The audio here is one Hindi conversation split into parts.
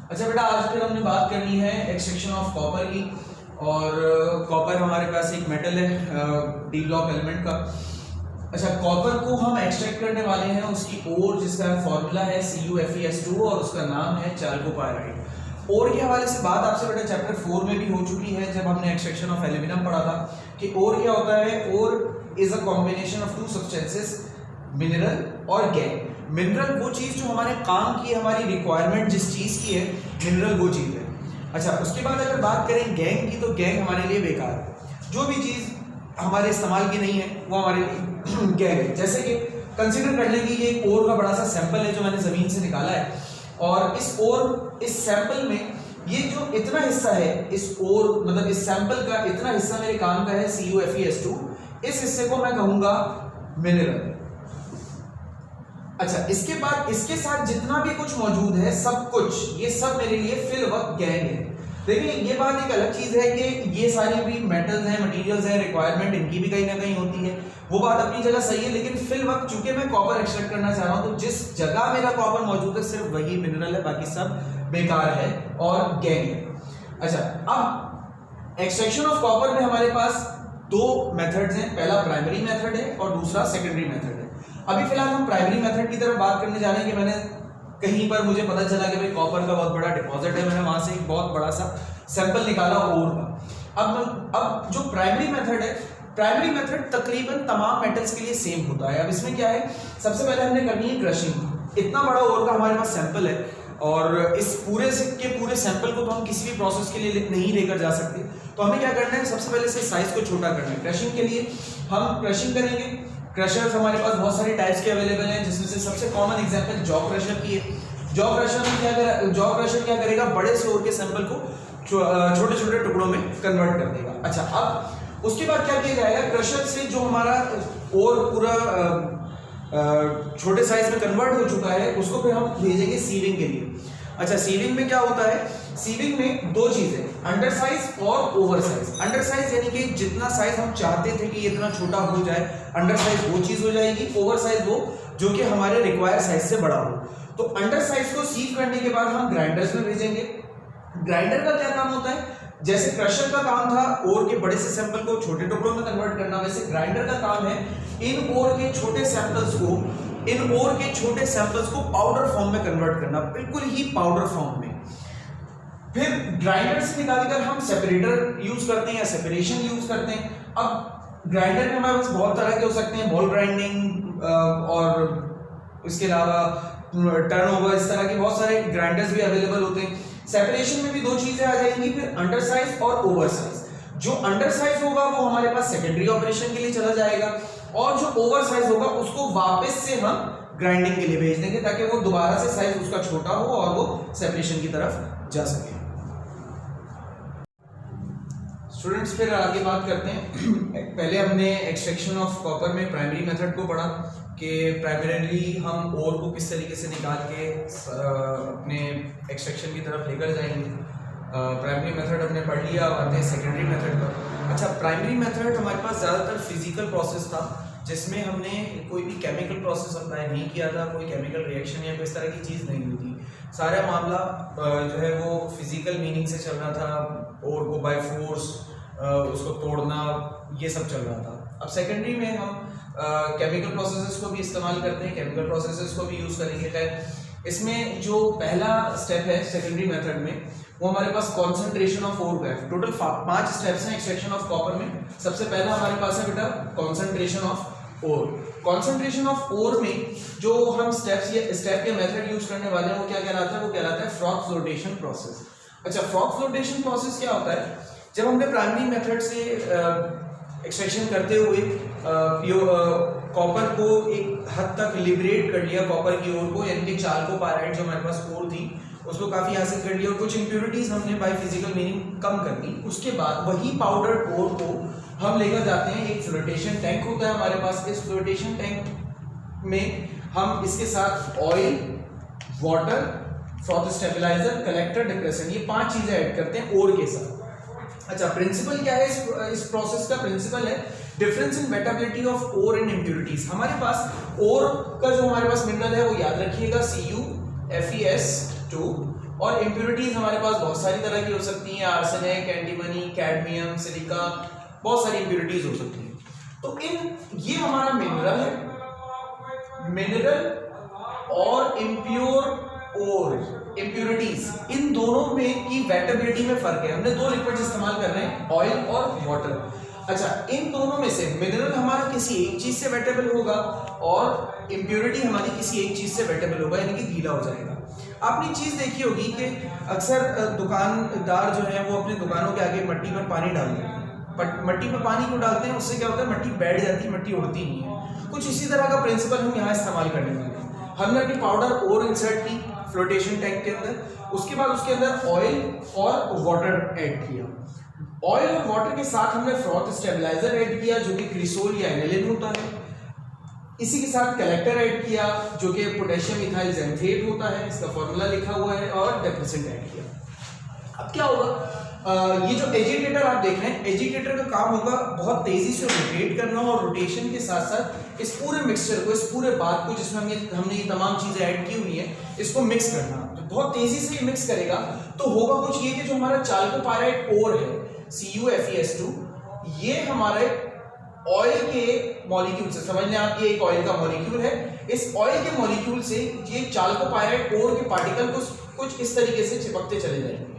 अच्छा बेटा, आज फिर हमने बात करनी है एक्सट्रैक्शन ऑफ कॉपर की। और कॉपर हमारे पास एक मेटल है डी ब्लॉक एलिमेंट का। अच्छा, कॉपर को हम एक्सट्रैक्ट करने वाले हैं, उसकी ओर जिसका फॉर्मूला है CuFeS2 और उसका नाम है चाल्कोपायराइड। ओर के हवाले से बात आपसे बेटा चैप्टर 4 में भी हो चुकी है जब हमने एक्सट्रैक्शन ऑफ एल्यूमिनियम पढ़ा था कि ओर क्या होता है। Ore is a combination of two substances, mineral और गैंग। मिनरल वो चीज जो हमारे काम की, हमारी रिक्वायरमेंट जिस चीज की है, मिनरल वो चीज है। अच्छा, उसके बाद अगर बात करें गैंग की, तो गैंग हमारे लिए बेकार है। जो भी चीज हमारे इस्तेमाल की नहीं है वो हमारे लिए गैंग है। जैसे कि कंसीडर कर लें कि ये एक ओर का बड़ा सा सैंपल है जो मैंने जमीन से निकाला है, और इस सैंपल में ये जो इतना हिस्सा है, इस ओर मतलब इस सैंपल का इतना हिस्सा मेरे काम का है CuFeS2। इस हिस्से को मैं कहूंगा मिनरल। अच्छा, इसके बाद इसके साथ जितना भी कुछ मौजूद है, सब कुछ, ये सब मेरे लिए फिल वक्त गैंग है। देखिए, ये बात एक अलग चीज है कि ये सारी भी मेटल्स हैं, मटेरियल्स हैं, रिक्वायरमेंट इनकी भी कहीं ना कहीं होती है, वो बात अपनी जगह सही है। लेकिन फिल वक्त चूंकि मैं कॉपर एक्सट्रैक्ट करना चाह रहा हूं, तो जिस जगह मेरा कॉपर मौजूद है सिर्फ वही मिनरल है, बाकी सब बेकार है और गैंग है। अच्छा, अब एक्सट्रैक्शन ऑफ कॉपर में हमारे पास दो मेथड्स हैं। पहला प्राइमरी मेथड है और दूसरा सेकेंडरी मेथड है। अभी फिलहाल हम प्राइमरी मेथड की तरफ बात करने जा रहे हैं कि मैंने कहीं पर मुझे पता चला कि भाई कॉपर का बहुत बड़ा डिपॉजिट है, मैंने वहां से एक बहुत बड़ा सा सैंपल निकाला ओर का। अब जो प्राइमरी मेथड है, प्राइमरी मेथड तकरीबन तमाम मेटल्स के लिए सेम होता है। अब इसमें क्या है, सबसे पहले हमने करनी है क्रशिंग। इतना बड़ा ओर का हमारे पास सैंपल है और इस पूरे सैंपल को तो हम किसी भी प्रोसेस के लिए नहीं लेकर जा सकते, तो हमें क्या करना है, सबसे पहले से साइज को छोटा करना है। क्रशिंग के लिए हम क्रशिंग करेंगे। क्रशर्स हमारे पास बहुत सारे टाइप्स के अवेलेबल हैं, जिसमें से सबसे कॉमन एग्जांपल जॉ क्रशर की है। जॉ क्रशर क्या करेगा, बड़े से ओर के सैंपल को छोटे छोटे टुकड़ों में कन्वर्ट कर देगा। अच्छा, अब उसके बाद क्या किया जाएगा, क्रशर से जो हमारा ओर पूरा छोटे साइज में कन्वर्ट हो चुका है, उसको फिर हम भेजेंगे सीविंग के लिए। अच्छा, सीविंग में क्या होता है, सीविंग में दो चीजें, अंडर साइज और ओवर साइज। अंडर साइज यानी कि जितना साइज हम चाहते थे कि इतना छोटा हो जाए, अंडर साइज वो चीज हो जाएगी। ओवर साइज वो जो कि हमारे रिक्वायर्ड साइज से बड़ा हो। तो अंडर साइज को सीव करने के बाद हम ग्राइंडर्स में भेजेंगे। ग्राइंडर का क्या काम होता है, जैसे क्रशर का काम था ओर के बड़े से सैंपल को छोटे टुकड़ों में कन्वर्ट करना, वैसे ग्राइंडर का काम है इन ओर के छोटे सैंपल्स को पाउडर फॉर्म में कन्वर्ट करना, बिल्कुल ही पाउडर फॉर्म में। फिर ग्राइंडर से निकालकर हम सेपरेटर यूज करते हैं या सेपरेशन यूज करते हैं। अब ग्राइंडर में हमारे पास बहुत तरह के हो सकते हैं, बॉल ग्राइंडिंग और इसके अलावा टर्नओवर, इस तरह के बहुत सारे ग्राइंडर्स भी अवेलेबल होते हैं। सेपरेशन में भी दो चीजें आ जाएंगी, फिर अंडर साइज और ओवर साइज। जो अंडर साइज होगा वो हमारे पास सेकेंडरी ऑपरेशन के लिए चला जाएगा, और जो ओवर साइज होगा उसको वापस से हम ग्राइंडिंग के लिए भेज देंगे, ताकि वो दोबारा से साइज उसका छोटा हो और वो सेपरेशन की तरफ जा सके। स्टूडेंट्स, फिर आगे बात करते हैं। पहले हमने एक्सट्रैक्शन ऑफ कॉपर में प्राइमरी मेथड को पढ़ा कि प्राइमरीली हम ओर को किस तरीके से निकाल के अपने एक्सट्रैक्शन की तरफ लेकर जाएंगे। प्राइमरी मेथड हमने पढ़ लिया, अब आते हैं सेकेंडरी मेथड पर। अच्छा, प्राइमरी मेथड हमारे पास ज़्यादातर फिजिकल प्रोसेस था, जिसमें हमने कोई भी केमिकल प्रोसेस अप्लाई नहीं किया था, कोई केमिकल रिएक्शन या कोई इस तरह की चीज़ नहीं हुई थी। सारा मामला जो है वो फिजिकल मीनिंग से चल रहा था, और को बाय फोर्स उसको तोड़ना, ये सब चल रहा था। अब सेकेंडरी में हम केमिकल प्रोसेसेस को भी इस्तेमाल करते हैं, केमिकल प्रोसेसेस को भी यूज़ करेंगे। खैर, इसमें जो पहला स्टेप है सेकेंडरी मेथड में, वो हमारे पास कॉन्सेंट्रेशन ऑफ ओर का है। टोटल 5 स्टेप्स हैं एक्सट्रैक्शन ऑफ कॉपर में। सबसे पहला हमारे पास है बेटा concentration of ore. Concentration of ore में जो हम स्टेप के मेथड यूज करने वाले हैं वो क्या कहलाता है, वो कहलाता है फ्रॉग फ्लोटेशन प्रोसेस। अच्छा, फ्रॉग फ्लोटेशन प्रोसेस क्या होता है, जब हमने प्राइमरी मेथड से एक्सट्रैक्शन करते हुए कॉपर को एक हद तक लिबरेट कर लिया, कॉपर की ओर को, यानी कि चाल्कोपायराइड जो हमारे पास ओर थी उसको काफी हासिल कर लिया, और कुछ इंप्योरिटीज हमने बाय फिजिकल मीनिंग कम कर दी। उसके बाद वही पाउडर ओर को हम लेकर जाते हैं, एक फ्लोटेशन टैंक होता है हमारे पास। इस फ्लोटेशन टैंक में हम इसके साथ oil, water, froth stabiliser, collector, depression, ये 5 चीजें ऐड करते हैं ओर के साथ। अच्छा, प्रिंसिपल क्या है इस प्रोसेस का, प्रिंसिपल है difference in metability of ore and impurities. हमारे पास ओर का जो हमारे पास मिनरल है वो याद रखिएगा CuFeS 2 और इम्प्योरिटीज हमारे पास बहुत सारी तरह की हो सकती हैं, आर्सेनिक, एंटीमनी, कैडमियम, सिलिका, बहुत सारी इम्प्योरिटीज हो सकती हैं। तो ये हमारा मिनरल है, मिनरल और इम्प्योर और इम्प्योरिटीज, इन दोनों में की वेटेबिलिटी में फर्क है। हमने दो लिक्विड इस्तेमाल कर रहे हैं, ऑयल और वाटर। अच्छा, इन दोनों में से मिनरल हमारा किसी एक चीज से वेटेबल होगा और इम्प्योरिटी हमारी किसी एक चीज से वेटेबल होगा, यानी कि गीला हो जाएगा। आपने चीज देखी होगी कि अक्सर दुकानदार जो है वो अपनी दुकानों के आगे मट्टी पर पानी डाल देते हैं। बट मट्टी पर पानी क्यों डालते हैं? उससे क्या होता है, मट्टी बैठ जाती है, मट्टी उड़ती नहीं है। कुछ इसी तरह का प्रिंसिपल हम यहाँ इस्तेमाल करने वाले हैं। हमने अपनी पाउडर और इंसर्ट की फ्लोटेशन टैंक के अंदर, उसके बाद उसके अंदर ऑयल और वाटर ऐड किया। ऑयल और वाटर के साथ हमने फ्रॉथ स्टेबलाइजर ऐड किया जो कि क्रिसोल या एनिलिन होता है। इसी के साथ कलेक्टर ऐड किया जो कि पोटेशियम इथाइल ज़ैंथेट होता है, इसका फॉर्मूला लिखा हुआ है, और डेप्रेसेंट ऐड किया। अब क्या होगा, ये जो एजिटेटर आप देख रहे हैं, एजिटेटर का काम होगा बहुत तेजी से रोटेट करना और रोटेशन के साथ साथ इस पूरे मिक्सचर को, इस पूरे बात को जिसमें हमने ये तमाम चीजें ऐड की हुई हैं, इसको मिक्स करना। तो बहुत तेजी से ये मिक्स करेगा तो होगा कुछ ये कि जो हमारा चाल्कोपाइराइड ओर है CuFeS2, ये हमारे ऑयल के मॉलिक्यूल से, समझ लें आप ये एक ऑयल का मॉलिक्यूल है, इस ऑयल के मॉलिक्यूल से ये चाल्कोपाइराइड ओर के पार्टिकल को कुछ इस तरीके से चिपकते चले जाएंगे,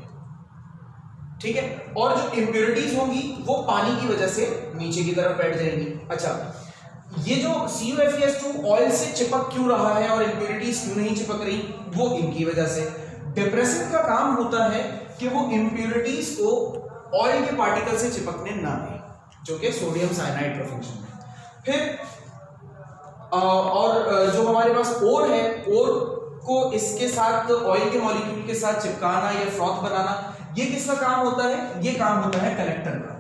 ठीक है। और जो इंप्योरिटीज होंगी वो पानी की वजह से नीचे की तरफ बैठ जाएंगी। अच्छा, ये जो CuFeS2 ऑयल से चिपक क्यों रहा है और इंप्योरिटीज क्यों नहीं चिपक रही, वो इनकी वजह से। डिप्रेसेंट का काम होता है कि वो इंप्योरिटीज को ऑयल के पार्टिकल से चिपकने ना दें, जो कि सोडियम साइनाइड का फंक्शन है। फिर और जो हमारे पास ओर है, ओर को इसके साथ ऑयल के मॉलिक्यूल के साथ चिपकाना या फ्रॉथ बनाना, ये किसका काम होता है? ये काम होता है कलेक्टर का।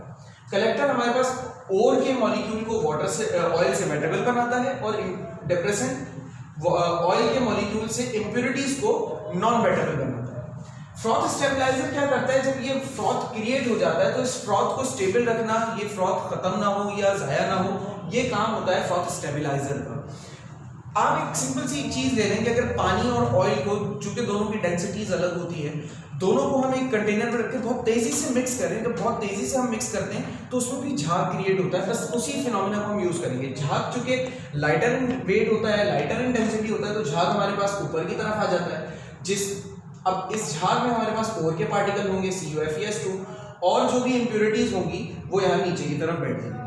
कलेक्टर हमारे पास ओर के मॉलिक्यूल को वाटर से, ऑयल से वेटेबल बनाता है, और डिप्रेसेंट ऑयल के मॉलिक्यूल से इंप्योरिटीज को नॉन वेटेबल बनाता है। फ्रॉथ स्टेबलाइजर क्या करता है, जब ये फ्रॉथ क्रिएट हो जाता है तो इस फ्रॉथ को स्टेबल रखना, ये फ्रॉथ खत्म ना हो या जाया ना हो, ये काम होता है फ्रॉथ स्टेबलाइजर का। आप एक सिंपल सी चीज ले लें कि अगर पानी और ऑयल को, चूंकि दोनों की डेंसिटीज अलग होती है, दोनों को हम एक कंटेनर में रख के बहुत तेजी से मिक्स करें, तो बहुत तेजी से हम मिक्स करते हैं तो उसमें भी झाग क्रिएट होता है। बस उसी फिनोमिना को हम यूज करेंगे। झाग चूंकि लाइटर इन वेट होता है, लाइटर इन डेंसिटी होता है, तो झाग हमारे पास ऊपर की तरफ आ जाता है। अब इस झाग में हमारे पास ओर के पार्टिकल होंगे CuFeS2, और जो भी इंप्योरिटीज होंगी वो यहाँ नीचे की तरफ बैठ जाएंगी।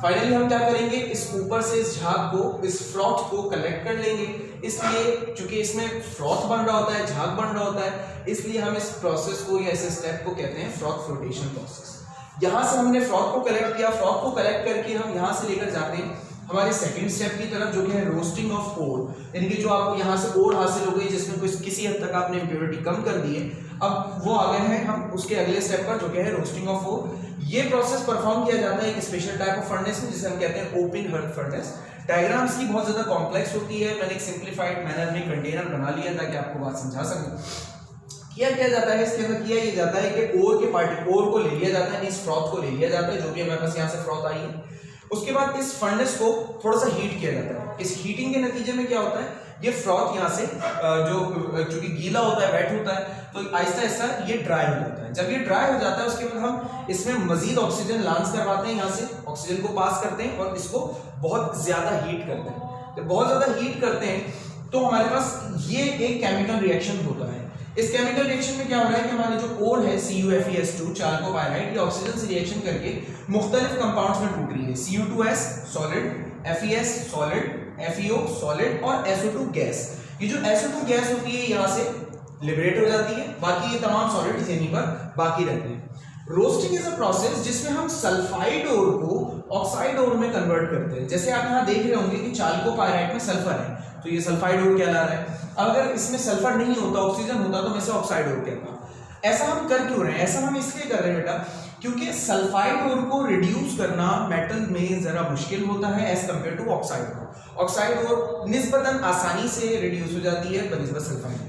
फाइनली हम क्या करेंगे, इस ऊपर से इस झाग को, इस फ्रॉथ को कलेक्ट कर लेंगे। इसलिए चूंकि इसमें फ्रॉथ बन रहा होता है, झाग बन रहा होता है, इसलिए हम इस प्रोसेस को या इस स्टेप को कहते हैं फ्रॉथ फ्लोटेशन प्रोसेस। यहाँ से हमने फ्रॉथ को कलेक्ट किया, फ्रॉथ को कलेक्ट करके हम यहाँ से लेकर जाते हैं हमारे सेकंड स्टेप की तरफ, जो कि है रोस्टिंग ऑफ ओर, यानी कि जो आपको यहाँ से ओर हासिल हो गई जिसमें किसी हद तक आपने इंप्योरिटी कम कर दी है, अब वो आ गए हैं हम उसके अगले स्टेप पर, जो कि है रोस्टिंग ऑफ ओर। ये प्रोसेस परफॉर्म किया जाता है एक स्पेशल टाइप ऑफ फर्नेस में, जिसे हम कहते हैं ओपन हर्ट फर्नेस। डायग्राम्स की बहुत ज्यादा कॉम्प्लेक्स होती है, मैंने एक सिंप्लीफाइड मैनर में कंटेनर बना लिया ताकि आपको बात समझा सकूं। किया जाता है इसके अंदर, किया ये जाता है कि ओर के पार्टिकल, ओर को ले लिया जाता है, इस फ्रॉथ को ले लिया जाता है, जो भी हमारे पास यहाँ से फ्रॉथ आई है। उसके बाद इस फर्नेस को थोड़ा सा हीट किया जाता है। इस हीटिंग के नतीजे में क्या होता है, ये फ्रॉथ यहाँ से जो चूंकि गीला होता है, वेट होता है, तो आहिस्ता आहिस्ता ये ड्राई हो जाता है। जब ये ड्राई हो जाता है उसके बाद हम इसमें मजीद ऑक्सीजन लॉन्च करवाते हैं, यहाँ से ऑक्सीजन को पास करते हैं और इसको बहुत ज्यादा हीट करते हैं। जब बहुत ज्यादा हीट करते हैं तो हमारे पास ये एक केमिकल रिएक्शन होता है। इस केमिकल रिएक्शन में क्या हो रहा है कि हमारे जो ओर है CuFeS2 चाल्कोपाइराइड, ये ऑक्सीजन से रिएक्शन करके मुख्तलिफ कंपाउंड्स में टूट रही है। Cu2S solid, FeS solid, FeO solid और SO2 गैस। ये जो SO2 गैस होती है यहाँ से लिबरेट हो जाती है, बाकी ये तमाम सॉलिड्स यहीं पर बाकी रहते हैं। रोस्टिंग इज अ प्रोसेस जिसमें हम सल्फाइड ओर को ऑक्साइड ओर में कन्वर्ट करते हैं। जैसे आप यहाँ देख रहे होंगे कि चाल्कोपाइराइड में सल्फर है, तो ये सल्फाइड ओर कहला रहा है। अगर इसमें सल्फर नहीं होता, ऑक्सीजन होता, तो मैं इसे ऑक्साइड ओर कहता। ऐसा हम कर क्यों रहे हैं? ऐसा हम इसलिए कर रहे हैं बेटा, क्योंकि सल्फाइड ओर को रिड्यूस करना मेटल में जरा मुश्किल होता है as compare to oxide ore. Oxide ore निस्बतन आसानी से रिड्यूस हो जाती है बनिस्बत सल्फाइड।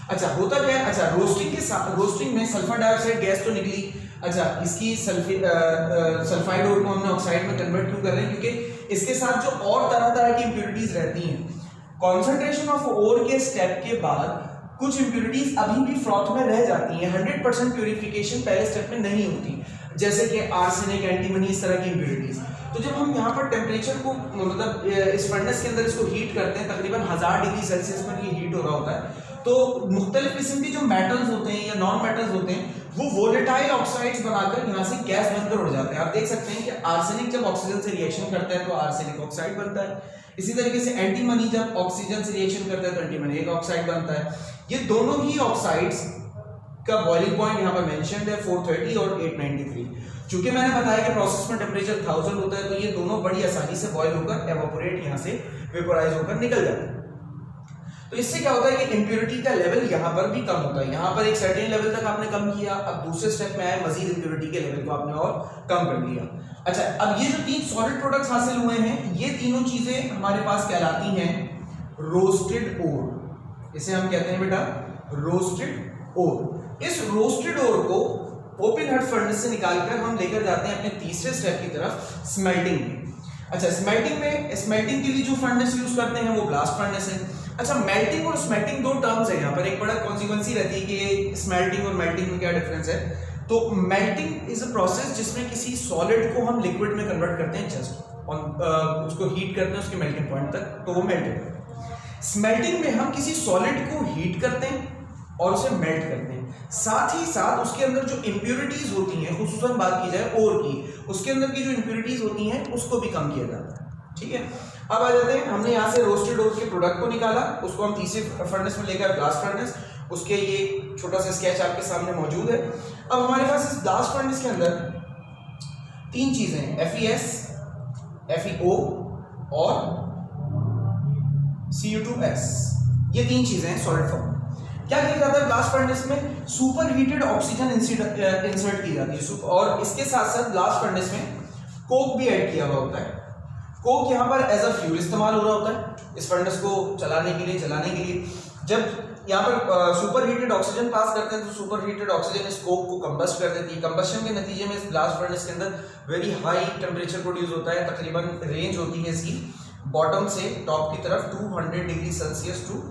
अच्छा, होता क्या है, अच्छा रोस्टिंग के साथ, रोस्टिंग में सल्फर डाइऑक्साइड गैस तो निकली। अच्छा, इसकी सल्फाइड ओर को हमने ऑक्साइड में कन्वर्ट क्यों कर रहे हैं? क्योंकि इसके साथ जो और तरह तरह की इंप्योरिटीज रहती हैं, कॉन्सेंट्रेशन ऑफ ओर के स्टेप के बाद कुछ इम्प्योरिटीज अभी भी फ्रॉथ में रह जाती हैं, 100% प्यूरिफिकेशन पहले स्टेप में नहीं होती, जैसे कि आर्सेनिक, एंटीमनी, इस तरह की इम्प्योरिटीज। तो जब हम यहाँ पर टेम्परेचर को मतलब इस फर्नेस के अंदर इसको हीट करते हैं, तकरीबन 1000 डिग्री सेल्सियस पर ये हीट हो रहा होता है, तो मुख्तलिफ किस्म के जो मेटल्स होते हैं या नॉन मेटल्स होते हैं वो वोलेटाइल ऑक्साइड्स बनाकर यहाँ से गैस बनकर उड़ जाते हैं। आप देख सकते हैं कि आर्सेनिक जब ऑक्सीजन से रिएक्शन करता है तो आर्सेनिक ऑक्साइड बनता है, इसी तरीके से एंटीमनी जब ऑक्सीजन से रिएक्शन करता है तो एंटीमनी एक ऑक्साइड बनता है। ये दोनों ही ऑक्साइड्स का बॉइलिंग पॉइंट यहाँ पर मेंशन्ड है 430 और 893। चूंकि मैंने बताया कि प्रोसेस में टेम्परेचर 1000 होता है तो ये दोनों बड़ी आसानी से बॉयल होकर एवापोरेट यहाँ से वेपोराइज होकर निकल जाते हैं। तो इससे क्या होता है कि इंप्योरिटी का लेवल यहाँ पर भी कम होता है। यहाँ पर एक सर्टेन लेवल तक आपने कम किया, अब दूसरे स्टेप में आए मजीद इंप्योरिटी के लेवल को आपने और कम कर लिया। अच्छा, अब ये जो 3 सॉलिड प्रोडक्ट्स हासिल हुए हैं, ये तीनों चीजें हमारे पास कहलाती हैं रोस्टेड ओर। इसे हम कहते हैं बेटा रोस्टेड ओर। इस रोस्टेड ओर को ओपन हार्ट फर्नेस से निकालकर हम लेकर जाते हैं अपने तीसरे स्टेप की तरफ, स्मेल्टिंग में। अच्छा, स्मेल्टिंग के लिए जो फर्नेस यूज करते हैं वो ब्लास्ट फर्नेस है। अच्छा, मेल्टिंग और स्मेल्टिंग दो टर्म्स है यहाँ पर, एक बड़ा कॉन्सिक्वेंस रहती है कि स्मेल्टिंग और मेल्टिंग में क्या डिफरेंस है। तो मेल्टिंग इज अ प्रोसेस जिसमें किसी सॉलिड को हम लिक्विड में कन्वर्ट करते हैं, जस्ट उसको हीट करते हैं उसके मेल्टिंग पॉइंट तक, तो वो मेल्ट होता है। स्मेल्टिंग में हम किसी सॉलिड को हीट करते हैं और उसे मेल्ट करते हैं, साथ ही साथ उसके अंदर जो इंप्योरिटीज होती हैं, खुसूसन बात की जाए ओर की, उसके अंदर की जो इंप्योरिटीज होती हैं उसको भी कम किया जाता है। ठीक है, अब आ जाते हैं, हमने यहाँ से रोस्टेड ओर के प्रोडक्ट को निकाला, उसको हम तीसरे फर्नेस में लेकर ब्लास्ट फर्नेस, उसके ये छोटा सा स्केच आपके सामने मौजूद है। अब हमारे पास इस ब्लास्ट फर्नेस के अंदर 3 चीजें हैं, FeS, FeO और Cu2S। ये 3 चीजें हैं सॉलिड फॉर्म। क्या किया जाता है ब्लास्ट फर्नेस में? सुपर हीटेड ऑक्सीजन इंसर्ट की जाती है, और इसके साथ साथ ब्लास्ट फर्नेस में कोक भी ऐड किया हुआ होता है। कोक यहाँ पर एज अ फ्यूल इस्तेमाल हो रहा होता है इस फर्नेस को चलाने के लिए। जब यहाँ पर सुपर हीटेड ऑक्सीजन पास करते हैं तो सुपर हीटेड ऑक्सीजन इस कोक को कंबस्ट कर देती है। कंबस्शन के नतीजे में इस ब्लास्ट फर्नेस के अंदर वेरी हाई टेम्परेचर प्रोड्यूस होता है। तकरीबन रेंज होती है इसकी बॉटम से टॉप की तरफ 200 degree Celsius to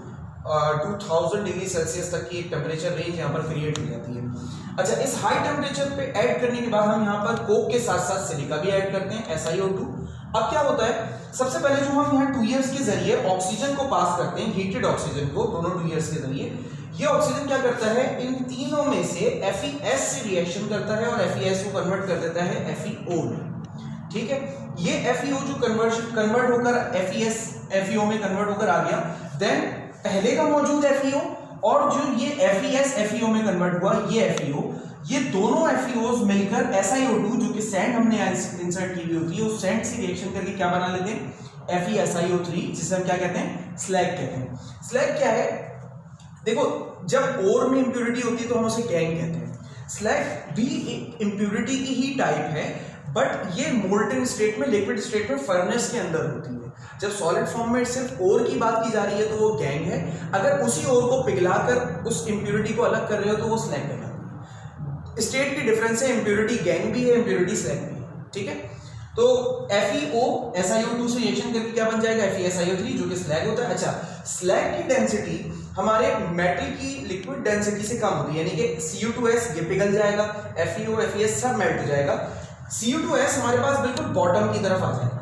2000 degree Celsius तक की एक टेम्परेचर रेंज यहाँ पर क्रिएट हो जाती है। अच्छा, इस हाई टेम्परेचर पे ऐड करने के बाद हम यहाँ पर कोक के साथ साथ सिलिका भी ऐड करते हैं, SiO2। अब क्या होता है, सबसे पहले जो हम यहाँ 2 ईयर्स के जरिए ऑक्सीजन को पास करते हैं, हीटेड ऑक्सीजन को, दोनों 2 ईयर्स के जरिए, ये ऑक्सीजन क्या करता है, इन तीनों में से FeS से रिएक्शन करता है और FeS को कन्वर्ट कर देता है FeO में। ठीक है, ये FeO जो कन्वर्ट होकर FeS FeO में कन्वर्ट होकर आ गया, देन पहले का मौजूद FeO और जो ये FeS FeO में कन्वर्ट हुआ ये FeO, ये दोनों FeOs मिलकर SiO2 जो कि सैंड हमने इंसर्ट की हुई होती है, उस सैंड से रिएक्शन करके क्या बना लेते हैं, FeSiO3, जिसे हम क्या कहते हैं, स्लैग कहते हैं। स्लैग क्या है, देखो जब ओर में इंप्योरिटी होती है तो हम उसे गैंग कहते हैं। स्लैग भी एक इंप्योरिटी की ही टाइप है, बट ये मोल्टन स्टेट में, लिक्विड स्टेट में फर्नेस के अंदर होती है। जब सॉलिड फॉर्म में सिर्फ ओर की बात की जा रही है तो वो गैंग है, अगर उसी ओर को पिघलाकर उस इंप्योरिटी को अलग कर रहे हो तो वो स्लैग कहलाता है। स्टेट की डिफरेंस है, इंप्योरिटी गैंग भी है, इंप्योरिटी स्लैग भी है। ठीक है, तो FeO SiO2 से रिएक्शन करके क्या बन जाएगा, FeSiO3 जो कि स्लैग होता है। अच्छा, स्लैग की डेंसिटी हमारे मेटल की लिक्विड डेंसिटी से कम होती है, यानी कि Cu2S ये पिघल जाएगा, FeO FeS सब मेल्ट हो जाएगा। Cu2S हमारे पास बिल्कुल बॉटम की तरफ आ जाएगा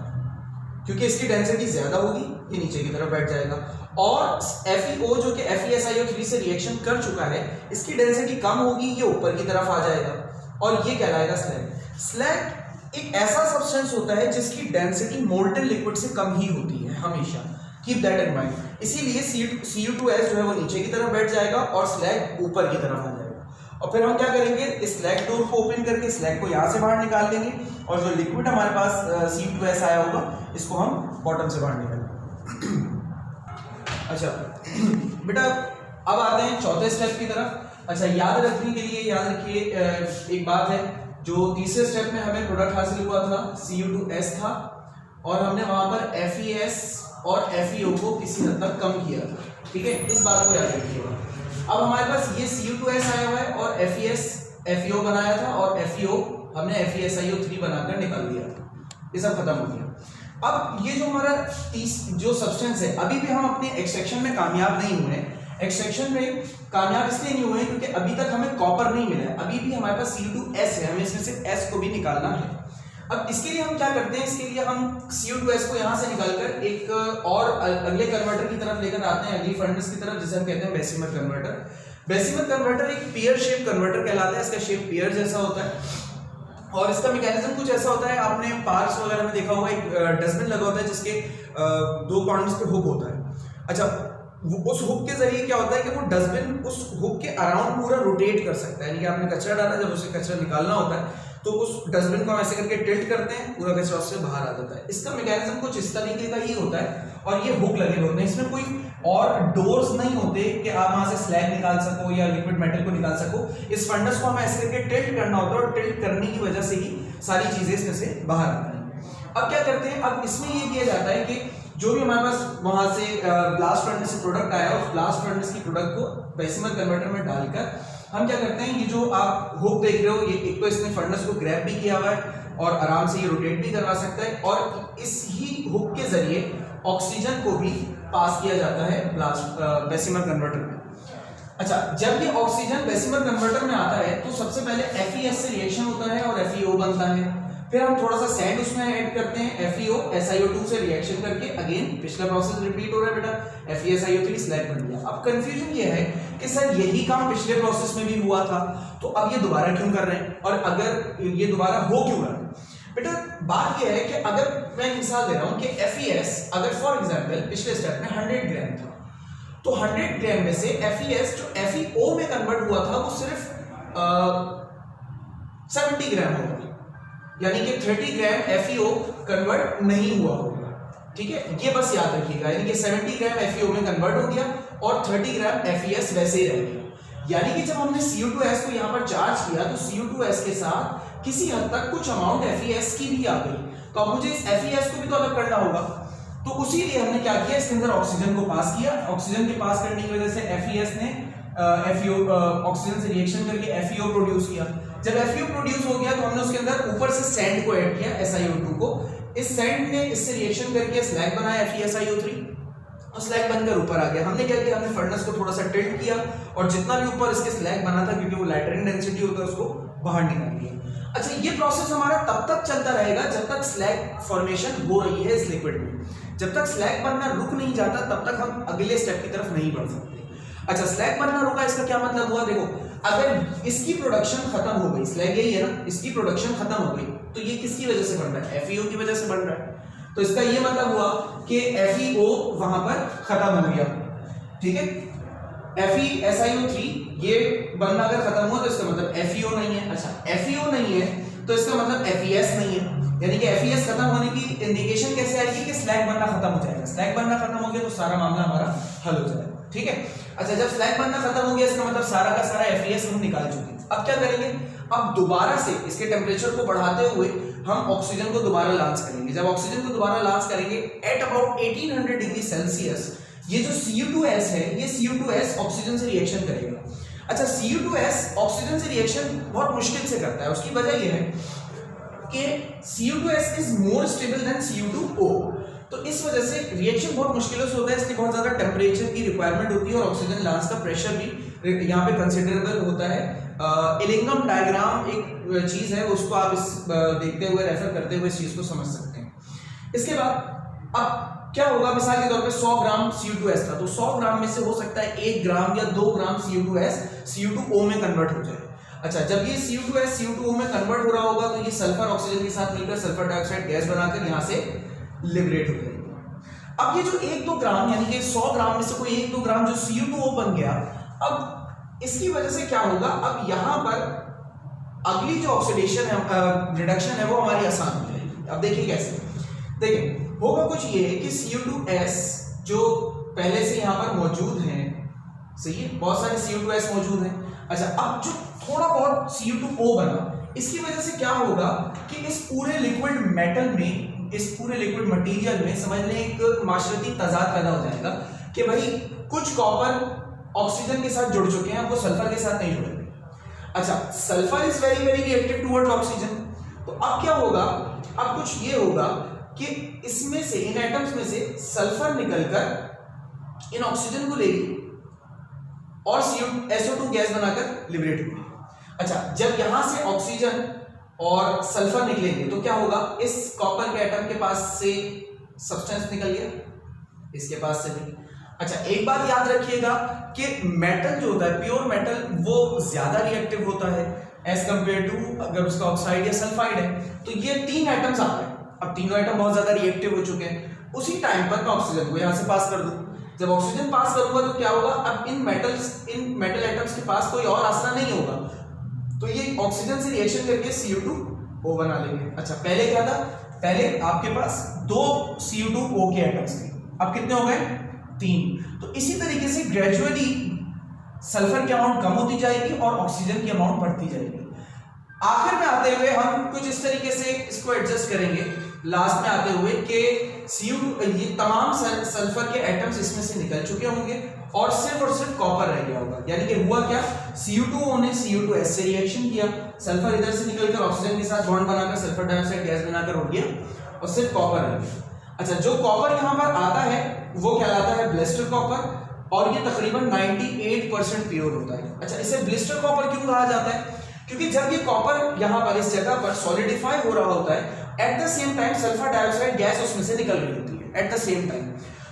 क्योंकि इसकी डेंसिटी ज्यादा होगी, ये नीचे की तरफ बैठ जाएगा। और FeO जो कि FeSiO3 से रिएक्शन कर चुका है, इसकी डेंसिटी कम होगी, ये ऊपर की तरफ आ जाएगा और ये कहलाएगा स्लैग। स्लैग एक ऐसा सब्सटेंस होता है जिसकी डेंसिटी मोल्टन लिक्विड से कम ही होती है हमेशा, कीप दैट इन माइंड। इसीलिए Cu2S जो है वो नीचे की तरफ बैठ जाएगा और स्लैग ऊपर की तरफ आ जाएगा। और फिर हम क्या करेंगे, इस स्लैग डोर को ओपन करके स्लैग को यहाँ से बाहर निकाल देंगे और जो लिक्विड हमारे पास Cu2S आया होगा इसको हम बॉटम से बाहर निकालेंगे। अच्छा बेटा, अब आते हैं चौथे स्टेप की तरफ। अच्छा, याद रखने के लिए याद रखिए एक बात है, जो तीसरे स्टेप में हमें प्रोडक्ट हासिल हुआ था Cu2S था और हमने वहां पर FeS और FeO को किसी हद तक कम किया था। ठीक है, इस बात को याद रखिएगा। अब हमारे पास ये Cu2S आया हुआ है और FeS FeO बनाया था और FeO हमने FeSiO3 बनाकर निकाल दिया था, ये सब खत्म हो गया। अब ये जो हमारा जो सब्सटेंस है, अभी भी हम अपने एक्सट्रैक्शन में कामयाब नहीं हुए हैं। एक्सट्रैक्शन में कामयाब इसलिए नहीं हुए क्योंकि अभी तक हमें कॉपर नहीं मिला है, अभी भी हमारे पास Cu2S है, हमें इसमें से S को भी निकालना है। अब इसके लिए हम क्या करते हैं, इसके लिए हम Cu2S को यहाँ से निकालकर एक और अगले कन्वर्टर की तरफ लेकर आते हैं, अगली फर्नेस की तरफ, जिसे हम कहते हैं बेसिमर कन्वर्टर। बेसिमर कन्वर्टर एक पेयर शेप कन्वर्टर कहलाता है, इसका शेप पेयर जैसा होता है और इसका मैकेनिज्म कुछ ऐसा होता है, आपने पार्क्स वगैरह में देखा होगा, एक डस्टबिन लगा होता है जिसके दो कॉर्नर्स पे हुक होता है। अच्छा, उस हुक के जरिए क्या होता है कि वो डस्टबिन उस हुक के अराउंड पूरा रोटेट कर सकता है, यानी कि आपने कचरा डाला, जब उसे कचरा निकालना होता है तो उस डस्टबिन को हम ऐसे करके टिल्ट करते हैं, पूरा कचरा उससे बाहर आ जाता है। इसका मैकेनिज्म कुछ इस तरीके का ही होता है और ये हुक लगे होते हैं, इसमें कोई और डोर्स नहीं होते कि आप वहां से स्लैग निकाल सको या लिक्विड मेटल को निकाल सको। इस फंडस को हमें ऐसे करके टिल्ट करना होता है और टिल्ट करने की वजह से ही सारी चीजें इसमें से बाहर आती हैं। अब क्या करते हैं, अब इसमें ये किया जाता है कि जो भी हमारे पास वहां से ब्लास्ट फर्नेस से प्रोडक्ट आया, उस ब्लास्ट फर्नेस की प्रोडक्ट को बेसिमर कन्वर्टर में डालकर हम क्या करते हैं, ये जो आप हुक देख रहे हो, ये एक तो इसने फर्नेस को ग्रैब भी किया हुआ है और आराम से ये रोटेट भी करवा सकता है और इस ही हुक के जरिए ऑक्सीजन को भी पास किया जाता है बेसिमर कन्वर्टर में। अच्छा, जब ये ऑक्सीजन बेसिमर कन्वर्टर में आता है तो सबसे पहले FeS से रिएक्शन होता है और FeO बनता है, फिर हम थोड़ा सा सैंड उसमें ऐड करते हैं, FeO SiO2 से रिएक्शन करके अगेन पिछला प्रोसेस रिपीट हो रहा है बेटा, FeSiO3 स्लैग बन गया। अब कंफ्यूजन ये है कि सर यही काम पिछले प्रोसेस में भी हुआ था, तो अब ये दोबारा क्यों कर रहे हैं और अगर ये दोबारा हो क्यों रहा है? बेटा बात यह है कि अगर मैं मिसाल दे रहा हूं कि FeS अगर फॉर एग्जांपल पिछले स्टेप में 100 ग्राम था, तो 100 ग्राम में से FeS जो FeO में कन्वर्ट हुआ था वो सिर्फ 70 ग्राम होगा, यानी कि 30 ग्राम FeO कन्वर्ट नहीं हुआ होगा। ठीक है, ये बस याद रखिएगा, यानी कि 70 ग्राम FeO में कन्वर्ट हो गया और 30 ग्राम FeS वैसे ही रह गया। यानी कि जब हमने Cu2S को यहाँ पर चार्ज किया तो Cu2S के साथ किसी हद तक कुछ अमाउंट FeS की भी आ गई, तो अब मुझे इस FeS को भी तो अलग करना होगा, तो उसी लिए हमने क्या किया, इसके अंदर ऑक्सीजन को पास किया। ऑक्सीजन के पास करने की वजह से FeS ने ऑक्सीजन से रिएक्शन करके FeO प्रोड्यूस किया। जब FeO प्रोड्यूस हो गया तो हमने उसके अंदर ऊपर से सैंड को ऐड किया, SiO2 को। इस सैंड ने इससे रिएक्शन करके स्लैग बनाया FeSiO3 और स्लैग बनकर ऊपर आ गया। हमने क्या किया, हमने फर्नेस को थोड़ा सा टिल्ट किया और जितना भी ऊपर इसके स्लैग बना था, क्योंकि वो लाइटर इन डेंसिटी होता है, उसको बाहर निकाल दिया। अच्छा, ये प्रोसेस हमारा तब तक चलता रहेगा जब तक स्लैग फॉर्मेशन हो रही है इस लिक्विड में। जब तक स्लैग बनना रुक नहीं जाता तब तक हम अगले स्टेप की तरफ नहीं बढ़ सकते। अच्छा, स्लैग बनना रुका, इसका क्या मतलब हुआ? देखो, अगर इसकी प्रोडक्शन खत्म हो गई, स्लैग यही है ना, इसकी प्रोडक्शन खत्म हो गई, तो ये किसकी वजह से बन रहा है? FeO की वजह से बन रहा है। तो इसका ये मतलब हुआ कि FeO वहां पर खत्म हो गया। ठीक है, FeSiO3 ये बनना अगर खत्म हुआ तो इसका मतलब FeO नहीं है। अच्छा, FeO नहीं है तो इसका मतलब FeS नहीं है, यानी कि FeS खत्म होने की इंडिकेशन कैसे आएगी कि स्लैग बनना खत्म हो जाएगा। स्लैग बनना खत्म हो गया तो सारा मामला हमारा हल हो जाएगा। ठीक है, अच्छा, जब स्लैग बनना खत्म हो गया इसका मतलब सारा का सारा FeS हम निकाल चुके हैं। अब क्या करेंगे, अब दोबारा से इसके टेम्परेचर को बढ़ाते हुए हम ऑक्सीजन को दोबारा लॉन्च करेंगे। जब ऑक्सीजन को दोबारा लॉन्च करेंगे एट अबाउट 1800 डिग्री सेल्सियस, ये जो Cu2S है, ये Cu2S ऑक्सीजन से रिएक्शन करेगा। अच्छा, Cu2S ऑक्सीजन से रिएक्शन बहुत मुश्किल से करता है। उसकी वजह यह है कि Cu2S is more stable then Cu2O, तो इस वजह से रिएक्शन बहुत मुश्किलों से होता है। इसलिए बहुत ज्यादा टेम्परेचर की रिक्वायरमेंट होती है और ऑक्सीजन लॉन्च का प्रेशर भी यहाँ पे कंसिडरेबल होता है। इलिंगम डायग्राम एक चीज है, उसको आप इस देखते हुए, रेफर करते हुए इस चीज को समझ सकते हैं। इसके बाद अब क्या होगा, मिसाल के तौर पे 100 ग्राम Cu2S था, तो 100 ग्राम में से हो सकता है 1 ग्राम या 2 ग्राम Cu2S Cu2O में कन्वर्ट हो जाए। अच्छा, जब ये Cu2S Cu2O में कन्वर्ट हो रहा होगा तो ये सल्फर ऑक्सीजन के साथ मिलकर सल्फर डाइऑक्साइड गैस बनाकर यहाँ से लिबरेट हो जाएगी। अब ये जो 1-2 ग्राम, यानी कि 100 ग्राम में से कोई 1-2 ग्राम जो Cu2O बन गया, अब इसकी वजह से क्या होगा, अब यहाँ पर अगली जो ऑक्सीडेशन है, रिडक्शन है, वो हमारी आसान हो जाएगी। अब देखिए कैसे, देखिए होगा कुछ ये है कि Cu2S जो पहले से यहाँ पर मौजूद है, सही है, बहुत सारे Cu2S मौजूद हैं। अच्छा, अब जो थोड़ा बहुत Cu2O बना, इसकी वजह से क्या होगा कि इस पूरे लिक्विड मेटल में, इस पूरे लिक्विड मटेरियल में समझ लें एक माशरती तजाद पैदा हो जाएगा कि भाई कुछ कॉपर ऑक्सीजन के साथ जुड़ चुके हैं, वो सल्फर के साथ नहीं जुड़ेंगे। अच्छा, sulphur is very very reactive towards oxygen, तो अब क्या होगा, अब कुछ ये होगा कि इसमें से, इन एटम्स में से सल्फर निकलकर इन ऑक्सीजन को लेगी और SO2 गैस बनाकर लिबरेट हुई। अच्छा, जब यहां से ऑक्सीजन और सल्फर निकलेंगे तो क्या होगा, इस कॉपर के एटम के पास से सब्सटेंस निकल गया, इसके पास से भी। अच्छा, एक बात याद रखिएगा कि मेटल जो होता है, प्योर मेटल, वो ज्यादा रिएक्टिव होता है एज कंपेयर टू अगर उसका ऑक्साइड या सल्फाइड है। तो ये 3 एटम्स आ गए, अब तीनों एटम बहुत ज्यादा रिएक्टिव हो चुके हैं। उसी टाइम पर मैं ऑक्सीजन को यहां से पास कर दूं, जब ऑक्सीजन पास करूंगा तो क्या होगा, अब इन मेटल एटम्स के पास कोई और आसरा नहीं होगा, तो ये ऑक्सीजन से रिएक्शन करके CO2O बना लेंगे। अच्छा, पहले क्या था, पहले आपके पास 2 CO2O के एटम्स थे, अब कितने हो गए, 3। तो इसी तरीके से ग्रेजुअली सल्फर की अमाउंट कम होती जाएगी और ऑक्सीजन की अमाउंट बढ़ती जाएगी। आखिर में आते हुए हम कुछ इस तरीके से इसको एडजस्ट करेंगे, लास्ट में आते हुए कि CO2 ये तमाम सल्फर के एटम्स इसमें से निकल चुके होंगे और सिर्फ कॉपर रह गया होगा। यानी कि हुआ क्या, CO2O ने CO2S से रिएक्शन किया, सल्फर इधर से निकलकर ऑक्सीजन के साथ बॉन्ड बनाकर सल्फर डाइऑक्साइड गैस बनाकर उड़ गया और सिर्फ कॉपर रह गया। अच्छा, जो कॉपर यहां पर आता है वो कहलाता है ब्लिस्टर कॉपर और ये तकरीबन 98% प्योर होता है। अच्छा, इसे ब्लिस्टर कॉपर क्यों कहा जाता है, क्योंकि जब ये कॉपर यहां पर इस जगह पर सॉलिडिफाई हो रहा होता है, at the same time sulphur dioxide gas उसमें से निकल रही होती है एट द सेम टाइम।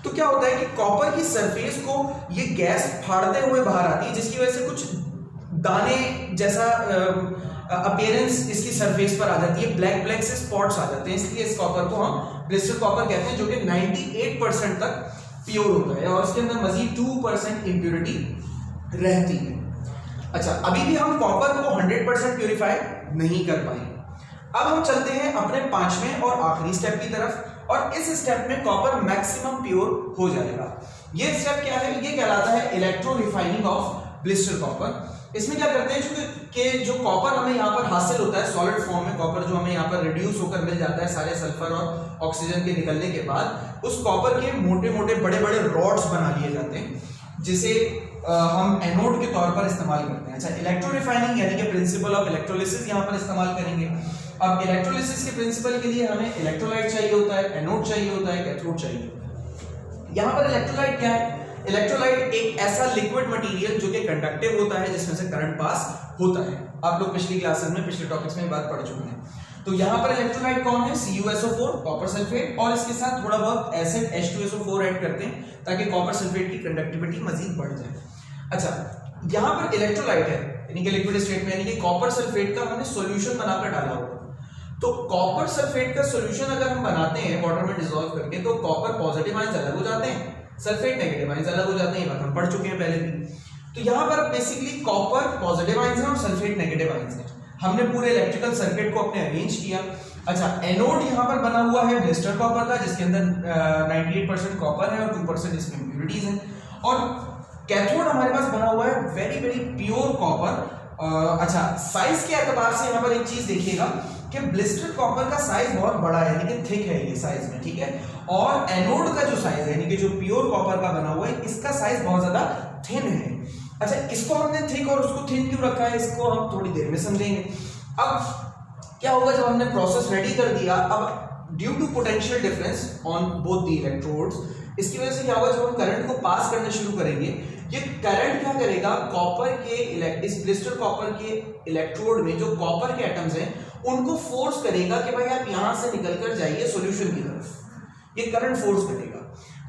तो क्या होता है कि कॉपर की सरफेस को ये गैस फाड़ते हुए बाहर आती है, जिसकी वजह से कुछ दाने जैसा अपीयरेंस इसकी सरफेस पर आ जाती है, ब्लैक से स्पॉट्स आ जाते हैं, इसलिए इस कॉपर को हम ब्लिस्टर कॉपर कहते हैं, जो कि 98% तक प्योर होता है और उसके अंदर मजीद 2% इंप्योरिटी रहती है। अच्छा, अभी भी हम कॉपर को 100% प्योरीफाई नहीं कर पाए। अब हम चलते हैं अपने 5वें और आखिरी स्टेप की तरफ और इस स्टेप में कॉपर मैक्सिमम प्योर हो जाएगा। ये स्टेप क्या है, ये कहलाता है electro refining of blister copper. इसमें क्या करते हैं कि जो कॉपर हमें यहाँ पर हासिल होता है सॉलिड फॉर्म में, कॉपर जो हमें यहाँ पर रिड्यूस होकर मिल जाता है सारे सल्फर और ऑक्सीजन के निकलने के बाद, उस कॉपर के मोटे मोटे बड़े बड़े रॉड्स बना लिए जाते हैं, जिसे हम एनोड के तौर पर इस्तेमाल करते हैं। अच्छा, इलेक्ट्रो रिफाइनिंग यानी कि प्रिंसिपल ऑफ इलेक्ट्रोलिसिस यहाँ पर इस्तेमाल करेंगे। अब इलेक्ट्रोलिसिस के प्रिंसिपल के लिए हमें इलेक्ट्रोलाइट चाहिए होता है, एनोड चाहिए होता है, कैथोड चाहिए होता है। यहाँ पर इलेक्ट्रोलाइट क्या है, इलेक्ट्रोलाइट एक ऐसा लिक्विड मटेरियल जो कि कंडक्टिव होता है, जिसमें से करंट पास होता है। आप लोग पिछली क्लासेस में, पिछले टॉपिक्स में बात पढ़ चुके हैं। तो यहाँ पर इलेक्ट्रोलाइट कौन है, CuSO4 कॉपर सल्फेट, और इसके साथ थोड़ा बहुत एसिड H2SO4 ऐड करते हैं ताकि कॉपर सल्फेट की कंडक्टिविटी मजीद बढ़ जाए। अच्छा, यहाँ पर इलेक्ट्रोलाइट है यानी कि लिक्विड स्टेट में, यानी कि कॉपर सल्फेट का हमने सॉल्यूशन बनाकर डाला होगा। तो कॉपर सल्फेट का सॉल्यूशन अगर हम बनाते हैं वाटर में डिसॉल्व करके, तो कॉपर पॉजिटिव आयंस अलग हो जाते हैं, सल्फेट नेगेटिव आयंस अलग हो जाते हैं, ये बात हम पढ़ चुके हैं पहले भी। तो यहाँ पर बेसिकली कॉपर पॉजिटिव आयंस है और सल्फेट नेगेटिव आयंस है। हमने पूरे इलेक्ट्रिकल सर्किट को अपने अरेंज किया। अच्छा, एनोड यहाँ पर बना हुआ है ब्लिस्टर कॉपर का, जिसके अंदर 98% कॉपर है और 2% इसमें इम्प्योरिटीज हैं, और कैथोड हमारे पास बना हुआ है वेरी प्योर कॉपर। अच्छा, साइज के एतबार से यहाँ पर एक चीज देखिएगा कि ब्लिस्टर कॉपर का साइज बहुत बड़ा है, यानी कि थिक है ये साइज में, ठीक है, और एनोड का जो साइज है यानी कि जो प्योर कॉपर का बना हुआ है, इसका साइज बहुत ज्यादा थिन है। अच्छा, इसको हमने थिक और उसको थिन क्यों रखा है, इसको हम थोड़ी देर में समझेंगे। अब क्या होगा, जब हमने प्रोसेस रेडी कर दिया, अब due to potential difference on both the electrodes, इसकी वजह से क्या होगा, जब हम करंट को पास करना शुरू करेंगे, ये करंट क्या करेगा, कॉपर के इस ब्लिस्टर कॉपर के इलेक्ट्रोड में जो कॉपर के एटम्स हैं उनको फोर्स करेगा कि भाई आप यहां से निकलकर जाइए सॉल्यूशन की तरफ, ये करंट फोर्स करेगा।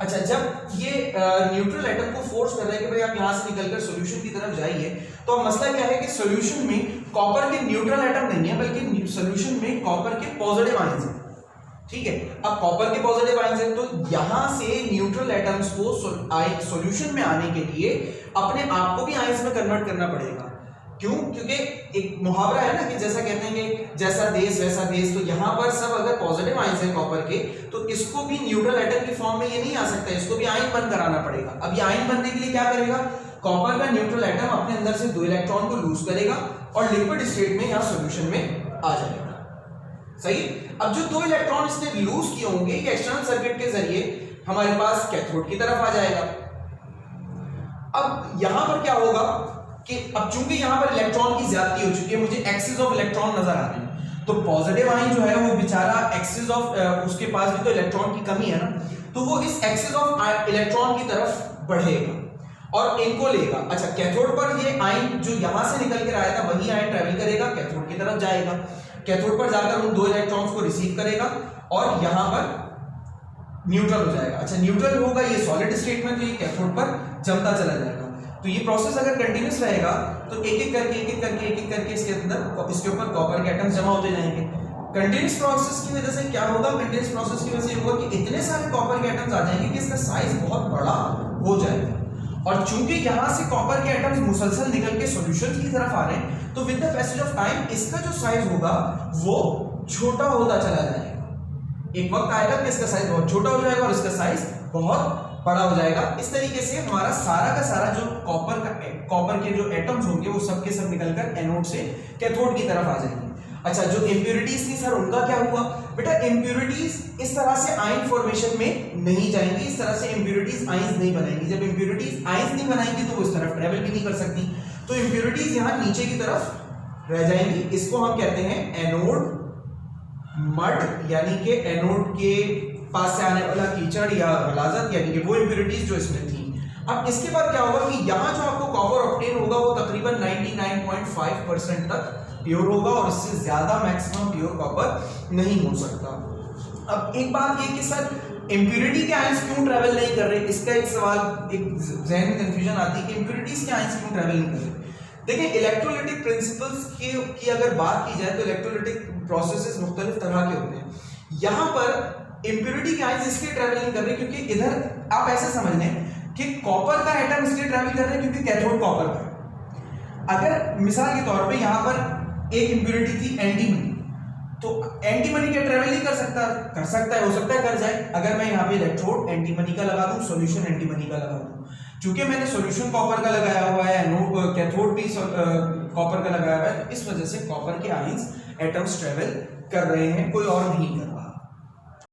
अच्छा, जब ये न्यूट्रल एटम को फोर्स कर रहा है कि भाई आप यहां से निकलकर सॉल्यूशन की तरफ जाइए, तो अब मसला क्या है कि सॉल्यूशन में कॉपर के न्यूट्रल एटम नहीं है, बल्कि सॉल्यूशन में कॉपर के पॉजिटिव आयंस हैं, ठीक है। अब कॉपर के पॉजिटिव आयंस हैं, तो यहां से न्यूट्रल एटम्स को सॉल्यूशन में आने के लिए अपने आप को भी आयंस में कन्वर्ट करना पड़ेगा। क्यों? क्योंकि एक मुहावरा है ना कि जैसा कहते हैं कि जैसा देश वैसा देश, तो यहां पर सब अगर पॉजिटिव आयंस हैं कॉपर के, तो इसको भी न्यूट्रल एटम की फॉर्म में ये नहीं आ सकता, इसको भी आयन बंद कराना पड़ेगा। अब ये आयन बनने के लिए क्या करेगा, कॉपर का न्यूट्रल एटम अपने अंदर से 2 इलेक्ट्रॉन को लूज करेगा और लिक्विड स्टेट में यहां सॉल्यूशन में आ जाएगा। सही। अब जो 2 इलेक्ट्रॉन इसने लूज किए होंगे, ये एक्सटर्नल सर्किट के जरिए हमारे पास कैथोड की तरफ आ जाएगा। अब यहां पर क्या होगा कि अब चूंकि यहां पर इलेक्ट्रॉन की ज्यादती हो चुकी है, मुझे एक्सिस ऑफ इलेक्ट्रॉन नजर आ रहे हैं, तो पॉजिटिव आयन जो है वो बेचारा एक्सिस ऑफ, उसके पास भी तो इलेक्ट्रॉन की कमी है ना, तो वो इस एक्सिस ऑफ इलेक्ट्रॉन की तरफ बढ़ेगा। और इनको लेगा। अच्छा, कैथोड पर ये आयन जो यहां से निकल कर आया था वही आयन ट्रेवल करेगा, कैथोड की तरफ जाएगा, कैथोड पर जाकर उन 2 इलेक्ट्रॉन्स को रिसीव करेगा और यहां पर न्यूट्रल हो जाएगा। अच्छा, न्यूट्रल होगा ये सॉलिड स्टेट में, तो ये कैथोड पर जमता चला जाएगा। तो ये प्रोसेस अगर कंटिन्यूस रहेगा तो एक एक करके इसके अंदर इसके ऊपर कॉपर के एटम्स जमा होते जाएंगे। कंटिन्यूस प्रोसेस की वजह से क्या होगा, कंटिन्यूस प्रोसेस की वजह से होगा कि इतने सारे कॉपर के एटम्स आ जाएंगे कि इसका साइज बहुत बड़ा हो जाएगा। और चूंकि यहां से कॉपर के एटम्स मुसलसल निकल के सॉल्यूशन की तरफ आ रहे हैं, तो with the passage of time इसका जो साइज होगा वो छोटा होता चला जाएगा। एक वक्त आएगा कि इसका साइज बहुत छोटा हो जाएगा और इसका साइज बहुत बड़ा हो जाएगा। इस तरीके से हमारा सारा का सारा जो कॉपर के जो एटम्स होंगे वो सब के सब निकलकर एनोड से कैथोड की तरफ आ जाएंगे। अच्छा, जो इंप्योरिटीज थी सर उनका क्या हुआ? बेटा इंप्योरिटीज इस तरह से आयन फॉर्मेशन में नहीं जाएंगी, इस तरह से इंप्योरिटीज आयंस नहीं बनाएंगी। जब इंप्योरिटीज आयंस नहीं बनाएंगी तो वो इस तरफ ट्रेवल भी नहीं कर सकती, तो इंप्योरिटीज यहाँ नीचे की तरफ रह जाएंगी। इसको हम कहते हैं एनोड मड, यानी कि एनोड के पास से आने वाला कीचड़ या गलाजत, यानी कि वो इंप्योरिटीज जो इसमें थी। अब इसके बाद क्या होगा कि यहाँ जो आपको कॉपर ऑब्टेन होगा वो तकरीबन 99.5% तक प्योर होगा और इससे ज्यादा मैक्सिमम प्योर कॉपर नहीं हो सकता। अब एक बात ये कि सर इंप्योरिटी के आयंस क्यों ट्रैवल नहीं कर रहे, इसका एक सवाल, एक जहन में कंफ्यूजन आती है कि इंप्योरिटीज के आयंस क्यों ट्रैवल नहीं कर रहे। देखिए, इलेक्ट्रोलाइटिक प्रिंसिपल्स की अगर बात की जाए तो इलेक्ट्रोलाइटिक प्रोसेसेस मुख्तलिफ तरह के होते हैं। यहाँ पर इंप्योरिटी के आयंस इसलिए ट्रैवल नहीं कर रहे क्योंकि इधर आप ऐसे समझ लें कि कॉपर का एटम इसलिए ट्रैवल कर रहे हैं क्योंकि कैथोड कॉपर का। अगर मिसाल के तौर पे यहाँ पर एक इंप्योरिटी थी एंटीमनी, तो एंटीमनी क्या ट्रैवल नहीं कर सकता? कर सकता है, हो सकता है कर जाए। अगर मैं यहाँ पे इलेक्ट्रोड एंटीमनी का लगा दूं, सॉल्यूशन एंटीमनी का लगा दूं, चूंकि मैंने सॉल्यूशन कॉपर का लगाया हुआ है, एनोड कैथोड भी कॉपर का लगाया हुआ है, तो इस वजह से कॉपर के आयंस एटम्स ट्रैवल कर रहे हैं, कोई और नहीं कर रहा।